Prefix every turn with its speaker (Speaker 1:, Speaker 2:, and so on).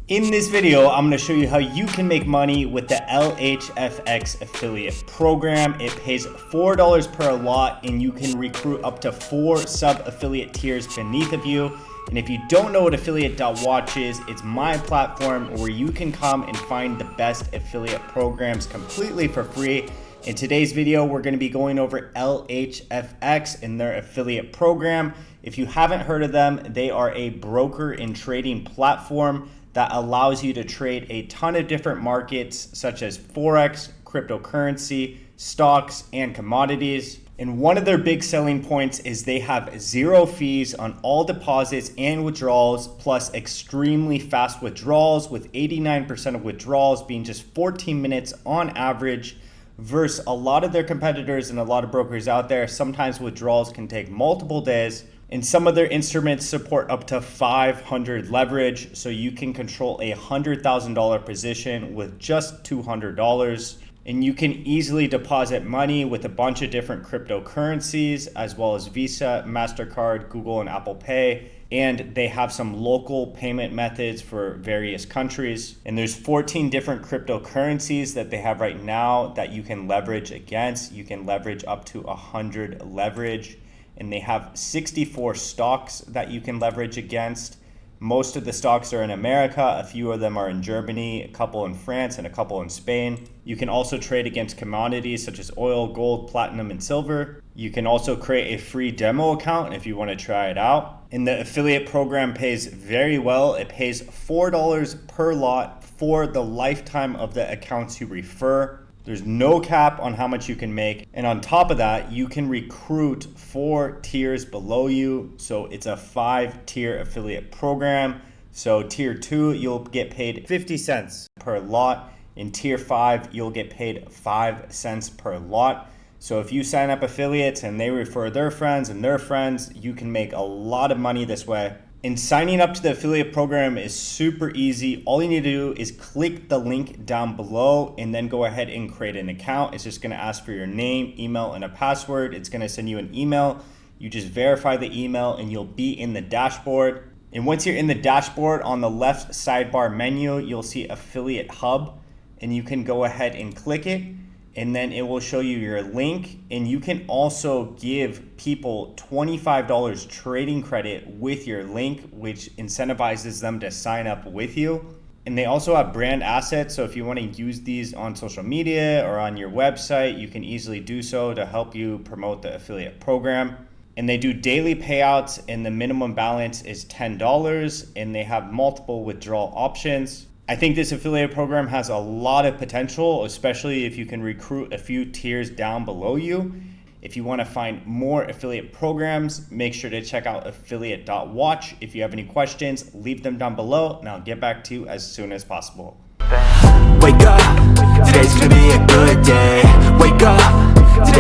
Speaker 1: In this video, I'm going to show you how you can make money with the LHFX affiliate program. It pays $4 per lot and you can recruit up to 4 sub-affiliate tiers beneath of you. And if you don't know what affiliate.watch is, it's my platform where you can come and find the best affiliate programs completely for free. In today's video, we're going to be going over LHFX and their affiliate program. If you haven't heard of them, they are a broker and trading platform that allows you to trade a ton of different markets such as Forex, cryptocurrency, stocks, and commodities. And one of their big selling points is they have 0 fees on all deposits and withdrawals, plus extremely fast withdrawals, with 89% of withdrawals being just 14 minutes on average, versus a lot of their competitors and a lot of brokers out there. Sometimes withdrawals can take multiple days. And some of their instruments support up to 500 leverage, so you can control a $100,000 position with just $200. And you can easily deposit money with a bunch of different cryptocurrencies, as well as Visa, MasterCard, Google, and Apple Pay. And they have some local payment methods for various countries. And there's 14 different cryptocurrencies that they have right now that you can leverage against. You can leverage up to 100 leverage. And they have 64 stocks that you can leverage against. Most of the stocks are in America, a few of them are in Germany, a couple in France, and a couple in Spain. You can also trade against commodities such as oil, gold, platinum, and silver. You can also create a free demo account if you want to try it out. And the affiliate program pays very well. It pays $4 per lot for the lifetime of the accounts you refer. There's no cap on how much you can make. And on top of that, you can recruit 4 tiers below you. So it's a 5-tier affiliate program. So tier 2, you'll get paid 50 cents per lot. In tier 5, you'll get paid 5 cents per lot. So if you sign up affiliates and they refer their friends and their friends, you can make a lot of money this way. And signing up to the affiliate program is super easy. All you need to do is click the link down below and then go ahead and create an account. It's just going to ask for your name, email, and a password. It's going to send you an email. You just verify the email and you'll be in the dashboard. And once you're in the dashboard, on the left sidebar menu, you'll see Affiliate Hub, and you can go ahead and click it. And then it will show you your link, and you can also give people $25 trading credit with your link, which incentivizes them to sign up with you. And they also have brand assets, so if you want to use these on social media or on your website, you can easily do so to help you promote the affiliate program. And they do daily payouts, and the minimum balance is $10, and they have multiple withdrawal options. I think this affiliate program has a lot of potential, especially if you can recruit a few tiers down below you. If you want to find more affiliate programs, make sure to check out affiliate.watch. If you have any questions, leave them down below and I'll get back to you as soon as possible.
Speaker 2: Wake up, today's gonna be a good day. Wake up.